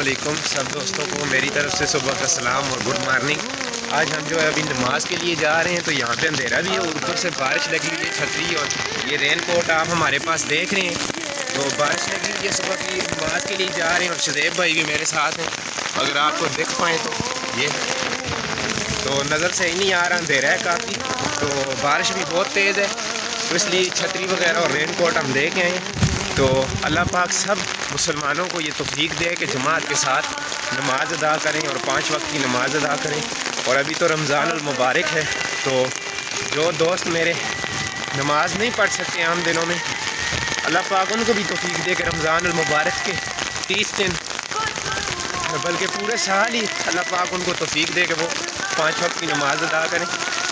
वालेकुम सब दोस्तों को मेरी तरफ से सुबह का सलाम और गुड मॉर्निंग। आज हम जो है अभी नमाज के लिए जा रहे हैं, तो यहाँ पे अंधेरा भी है और ऊपर से बारिश लगी हुई है। छतरी और ये रेन कोट आप हमारे पास देख रहे हैं, तो बारिश लगी हुई है। सुबह की नमाज के लिए जा रहे हैं और शदेब भाई भी मेरे साथ हैं। अगर आपको देख पाएँ तो ये तो नज़र से ही नहीं आ रहा, अंधेरा है काफ़ी, तो बारिश भी बहुत तेज़ है, तो इसलिए छतरी वगैरह और रेन कोट हम दे के आए हैं। तो अल्लाह पाक सब मुसलमानों को ये तौफीक दे कि जमात के साथ नमाज अदा करें और 5 वक्त की नमाज अदा करें। और अभी तो रमज़ानुल मुबारक है, तो जो दोस्त मेरे नमाज नहीं पढ़ सकते आम दिनों में, अल्लाह पाक उनको भी तौफीक दे कि रमज़ानुल मुबारक के 30 दिन बल्कि पूरे साल ही अल्लाह पाक उनको तौफीक दे कि वो 5 वक्त की नमाज अदा करें।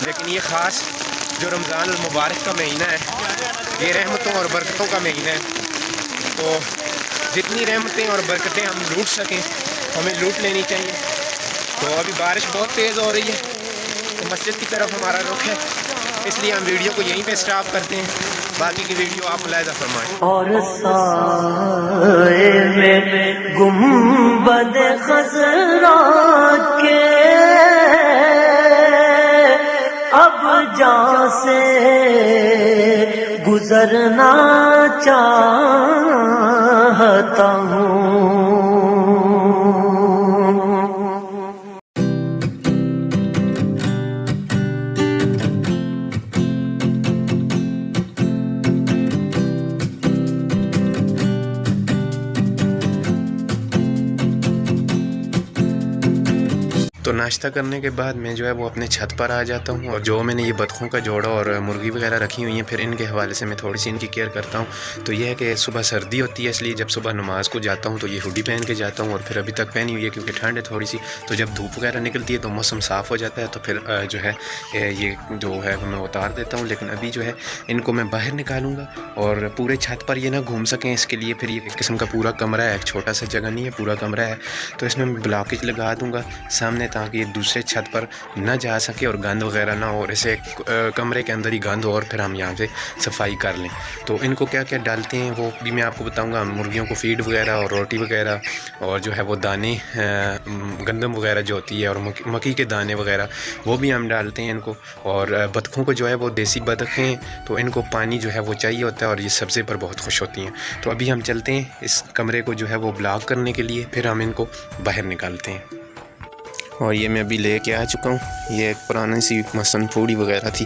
लेकिन ये ख़ास जो रमज़ानुल मुबारक का महीना है, ये रहमतों और बरकतों का महीना है, तो जितनी रहमतें और बरकतें हम लूट सकें हमें लूट लेनी चाहिए। तो अभी बारिश बहुत तेज़ हो रही है, तो मस्जिद की तरफ हमारा रुख है, इसलिए हम वीडियो को यहीं पे स्टॉप करते हैं। बाकी की वीडियो आप मुलाहिज़ा फरमाएं। और साए में गुंबद खज़रा के अब जहाँ से गुजरना चाहता हूँ। तो नाश्ता करने के बाद मैं जो है वो अपने छत पर आ जाता हूँ, और जो मैंने ये बतखों का जोड़ा और मुर्गी वगैरह रखी हुई हैं, फिर इनके हवाले से मैं थोड़ी सी इनकी केयर करता हूँ। तो यह है कि सुबह सर्दी होती है, इसलिए जब सुबह नमाज़ को जाता हूँ तो ये हुडी पहन के जाता हूँ, और फिर अभी तक पहनी हुई है क्योंकि ठंड है थोड़ी सी। तो जब धूप वगैरह निकलती है तो मौसम साफ़ हो जाता है, तो फिर जो है ये जो है मैं उतार देता हूँ। लेकिन अभी जो है इनको मैं बाहर निकालूँगा और पूरे छत पर ये ना घूम सकें, इसके लिए फिर ये एक किस्म का पूरा कमरा है, एक छोटा सा जगह नहीं है, पूरा कमरा है, तो इसमें मैं ब्लॉकेज लगा दूँगा सामने, ताकि ये दूसरे छत पर न जा सके और गंद वगैरह ना हो, और इसे कमरे के अंदर ही गंद हो, और फिर हम यहाँ से सफाई कर लें। तो इनको क्या क्या डालते हैं वो भी मैं आपको बताऊंगा। मुर्गियों को फीड वगैरह और रोटी वगैरह, और जो है वो दाने गंदम वगैरह जो होती है, और मक्की के दाने वगैरह वो भी हम डालते हैं इनको। और बतखों को जो है वो देसी बतख हैं, तो इनको पानी जो है वो चाहिए होता है, और ये सब्ज़े पर बहुत खुश होती हैं। तो अभी हम चलते हैं इस कमरे को जो है वो ब्लॉक करने के लिए, फिर हम इनको बाहर निकालते हैं। और ये मैं अभी लेके आ चुका हूँ, ये एक पुरानी सी मसन पूड़ी वगैरह थी,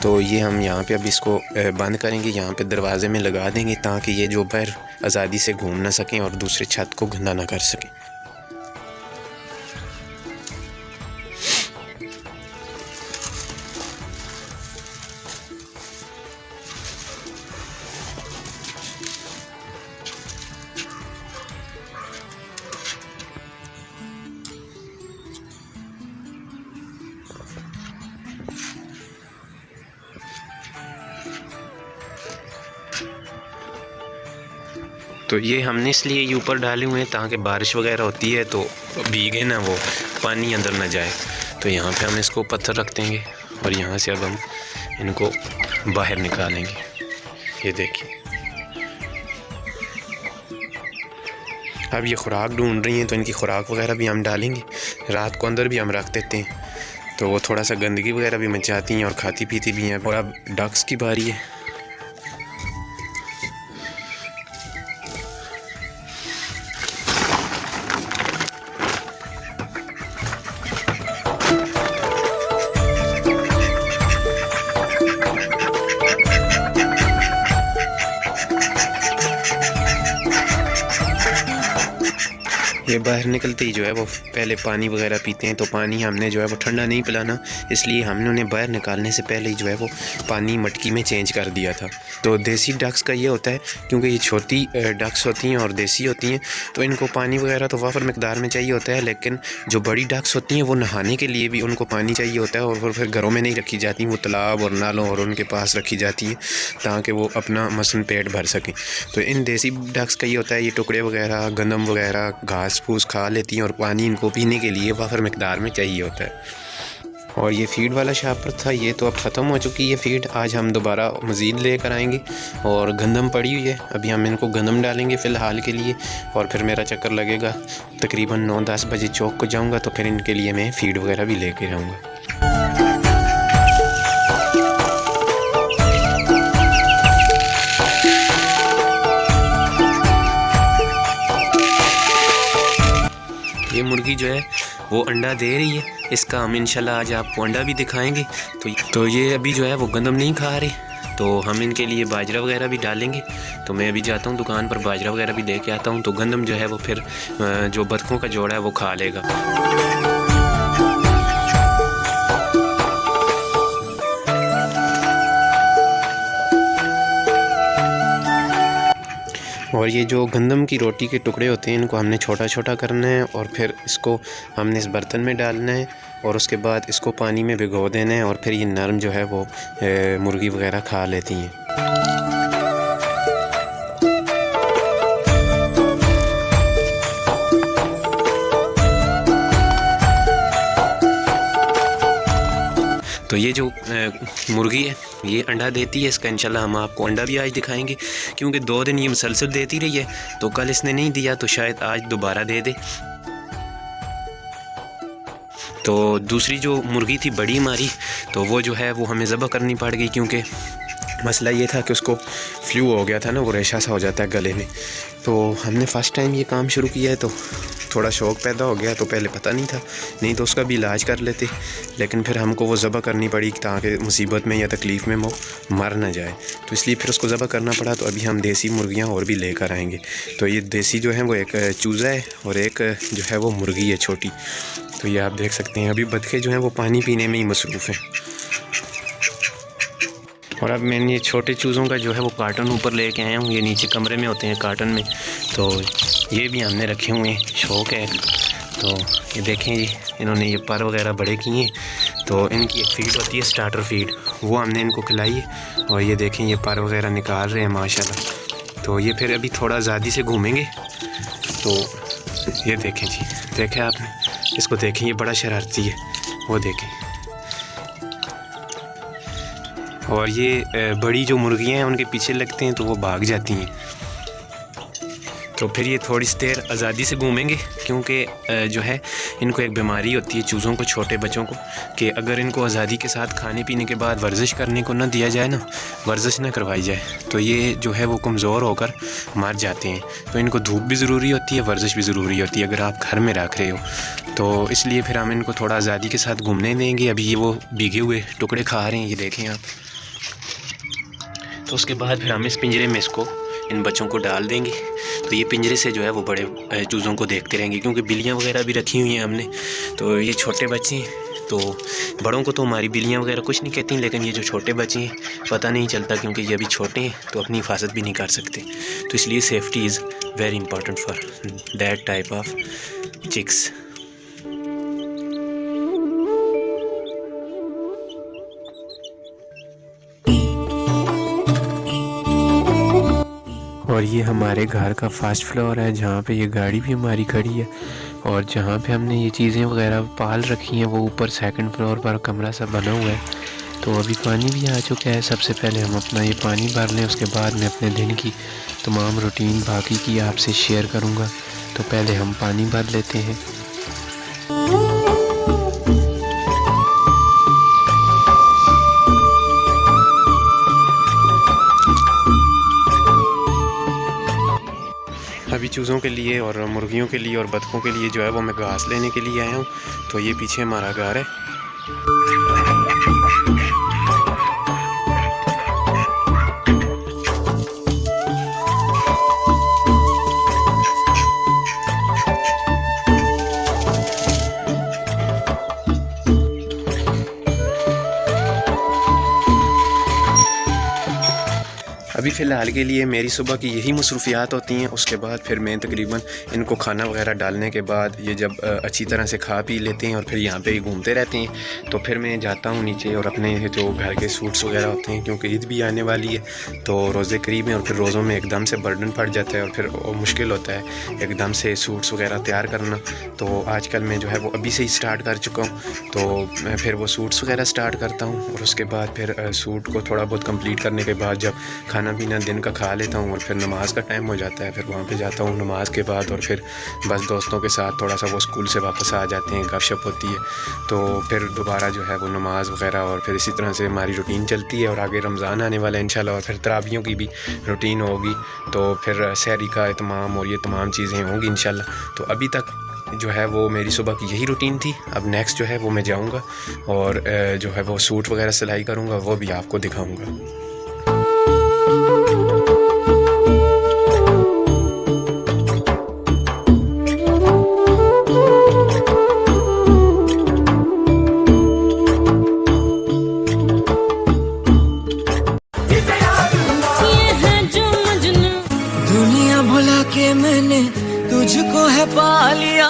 तो ये हम यहाँ पे अभी इसको बंद करेंगे, यहाँ पे दरवाज़े में लगा देंगे, ताकि ये जो बाहर आज़ादी से घूम ना सकें और दूसरे छत को गंदा ना कर सकें। तो ये हमने इसलिए ये ऊपर डाले हुए हैं ताकि बारिश वगैरह होती है तो भीगे ना, वो पानी अंदर ना जाए। तो यहाँ पे हम इसको पत्थर रख देंगे, और यहाँ से अब हम इनको बाहर निकालेंगे। ये देखिए, अब ये खुराक ढूंढ रही हैं, तो इनकी खुराक वगैरह भी हम डालेंगे। रात को अंदर भी हम रख देते हैं, तो वो थोड़ा सा गंदगी वगैरह भी मचाती हैं और खाती पीती भी हैं। और अब डक्स की बारी है। ये बाहर निकलते ही जो है वो पहले पानी वगैरह पीते हैं, तो पानी हमने जो है वो ठंडा नहीं पिलाना, इसलिए हमने उन्हें बाहर निकालने से पहले ही जो है वो पानी मटकी में चेंज कर दिया था। तो देसी डक्स का ये होता है, क्योंकि ये छोटी डक्स होती हैं और देसी होती हैं, तो इनको पानी वगैरह तो वाफर मकदार में चाहिए होता है, लेकिन जो बड़ी डक्स होती हैं वो नहाने के लिए भी उनको पानी चाहिए होता है, और फिर घरों में नहीं रखी जाती, वो तालाब और नालों और उनके पास रखी जाती हैं ताकि वो अपना मसन पेट भर सकें। तो इन देसी डक्स का ये होता है, ये टुकड़े वगैरह गंदम वगैरह घास फूस खा लेती हैं, और पानी इनको पीने के लिए वाफर मकदार में चाहिए होता है। और ये फ़ीड वाला शापर था, ये तो अब ख़त्म हो चुकी है फ़ीड। आज हम दोबारा मज़ीद लेकर आएंगे। और गंदम पड़ी हुई है, अभी हम इनको गंदम डालेंगे फ़िलहाल के लिए, और फिर मेरा चक्कर लगेगा तकरीबन 9-10 बजे चौक को जाऊंगा, तो फिर इनके लिए मैं फ़ीड वगैरह भी लेकर आऊँगा। ये मुर्गी जो है वो अंडा दे रही है, इसका हम इंशाल्लाह आज आपको अंडा भी दिखाएंगे। तो ये अभी जो है वो गंदम नहीं खा रहे, तो हम इनके लिए बाजरा वगैरह भी डालेंगे। तो मैं अभी जाता हूँ दुकान पर, बाजरा वगैरह भी लेके आता हूँ, तो गंदम जो है वो फिर जो बतखों का जोड़ा है वो खा लेगा। और ये जो गंदम की रोटी के टुकड़े होते हैं, इनको हमने छोटा छोटा करना है, और फिर इसको हमने इस बर्तन में डालना है, और उसके बाद इसको पानी में भिगो देना है, और फिर ये नरम जो है वो मुर्गी वगैरह खा लेती हैं। तो ये जो मुर्गी है ये अंडा देती है, इसका इंशाल्लाह हम आपको अंडा भी आज दिखाएंगे, क्योंकि 2 दिन ये मुसलसल देती रही है, तो कल इसने नहीं दिया तो शायद आज दोबारा दे दे। तो दूसरी जो मुर्गी थी बड़ी हमारी, तो वो जो है वो हमें ज़बह करनी पड़ गई, क्योंकि मसला ये था कि उसको फ्लू हो गया था ना, वो रेशा सा हो जाता है गले में। तो हमने फ़र्स्ट टाइम ये काम शुरू किया है, तो थोड़ा शौक़ पैदा हो गया, तो पहले पता नहीं था, नहीं तो उसका भी इलाज कर लेते, लेकिन फिर हमको वो ज़बह करनी पड़ी ताकि मुसीबत में या तकलीफ़ में वो मर ना जाए, तो इसलिए फिर उसको ज़बह करना पड़ा। तो अभी हम देसी मुर्गियाँ और भी लेकर आएंगे। तो ये देसी जो है वो एक चूज़ा है, और एक जो है वो मुर्गी है छोटी। तो ये आप देख सकते हैं, अभी बतखे जो हैं वो पानी पीने में ही मसरूफ़ हैं। और अब मैंने ये छोटे चूज़ों का जो है वो कार्टन ऊपर लेके आया हूँ, ये नीचे कमरे में होते हैं कार्टन में, तो ये भी हमने रखे हुए हैं, शौक़ है। तो ये देखें जी, इन्होंने ये पर वगैरह बड़े किए हैं, तो इनकी एक फ़ीड होती है स्टार्टर फ़ीड, वो हमने इनको खिलाई है। और ये देखें ये पर वगैरह निकाल रहे हैं माशाल्लाह। तो ये फिर अभी थोड़ा आज़ादी से घूमेंगे। तो ये देखें जी, देखें आपने, इसको देखें, ये बड़ा शरारती है, वो देखें। और ये बड़ी जो मुर्गियाँ हैं उनके पीछे लगते हैं तो वो भाग जाती हैं। तो फिर ये थोड़ी सी देर आज़ादी से घूमेंगे, क्योंकि जो है इनको एक बीमारी होती है चूज़ों को, छोटे बच्चों को, कि अगर इनको आज़ादी के साथ खाने पीने के बाद वर्जिश करने को ना दिया जाए ना, वर्जिश ना करवाई जाए, तो ये जो है वो कमज़ोर होकर मर जाते हैं। तो इनको धूप भी ज़रूरी होती है, वर्जिश भी ज़रूरी होती है अगर आप घर में रख रहे हो। तो इसलिए फिर हम इनको थोड़ा आज़ादी के साथ घूमने देंगे। अभी ये वो भीगे हुए टुकड़े खा रहे हैं, ये देखें आप। तो उसके बाद फिर हम इस पिंजरे में इसको, इन बच्चों को डाल देंगे। तो ये पिंजरे से जो है वो बड़े चूज़ों को देखते रहेंगे, क्योंकि बिल्लियाँ वगैरह भी रखी हुई हैं हमने। तो ये छोटे बच्चे हैं, तो बड़ों को तो हमारी बिल्लियाँ वगैरह कुछ नहीं कहती, लेकिन ये जो छोटे बच्चे हैं पता नहीं चलता, क्योंकि ये अभी छोटे हैं तो अपनी हिफाजत भी नहीं कर सकते। तो इसलिए safety is very important for that type of chicks. और ये हमारे घर का फर्स्ट फ्लोर है, जहाँ पे ये गाड़ी भी हमारी खड़ी है, और जहाँ पे हमने ये चीज़ें वगैरह पाल रखी हैं वो ऊपर सेकंड फ्लोर पर कमरा सा बना हुआ है। तो अभी पानी भी आ चुका है। सबसे पहले हम अपना ये पानी भर लें, उसके बाद मैं अपने दिन की तमाम रूटीन बाकी की आपसे शेयर करूँगा। तो पहले हम पानी भर लेते हैं। अभी चूज़ों के लिए और मुर्गियों के लिए और बतखों के लिए जो है वो मैं घास लेने के लिए आया हूँ। तो ये पीछे हमारा घर है। अभी फ़िलहाल के लिए मेरी सुबह की यही मसरूफियात होती हैं। उसके बाद फिर मैं तकरीबन इनको खाना वगैरह डालने के बाद ये जब अच्छी तरह से खा पी लेते हैं और फिर यहाँ पे ही घूमते रहते हैं, तो फिर मैं जाता हूँ नीचे और अपने जो घर के सूट्स वगैरह होते हैं, क्योंकि ईद भी आने वाली है तो रोज़े करीब हैं और फिर रोज़ों में एकदम से बर्डन पड़ जाता है और फिर मुश्किल होता है एकदम से सूट्स वगैरह तैयार करना। तो आजकल मैं जो है वो अभी से ही स्टार्ट कर चुका हूँ, तो मैं फिर वो सूट्स वगैरह स्टार्ट करता हूँ और उसके बाद फिर सूट को थोड़ा बहुत कंप्लीट करने के बाद जब खाना पीना दिन का खा लेता हूँ और फिर नमाज़ का टाइम हो जाता है, फिर वहाँ पे जाता हूँ नमाज़ के बाद और फिर बस दोस्तों के साथ थोड़ा सा वो स्कूल से वापस आ जाते हैं, गपशप होती है, तो फिर दोबारा जो है वो नमाज़ वगैरह और फिर इसी तरह से हमारी रूटीन चलती है। और आगे रमज़ान आने वाला है इंशाल्लाह और फिर तरावियों की भी रूटीन होगी, तो फिर सहरी का इत्माम और ये तमाम चीज़ें होंगी इंशाल्लाह। तो अभी तक जो है वो मेरी सुबह की यही रूटीन थी। अब नेक्स्ट जो है वो मैं जाऊंगा और जो है वो सूट वगैरह सिलाई करूंगा, वो भी आपको दिखाऊंगा। दुनिया भुला के मैंने तुझको है पा लिया।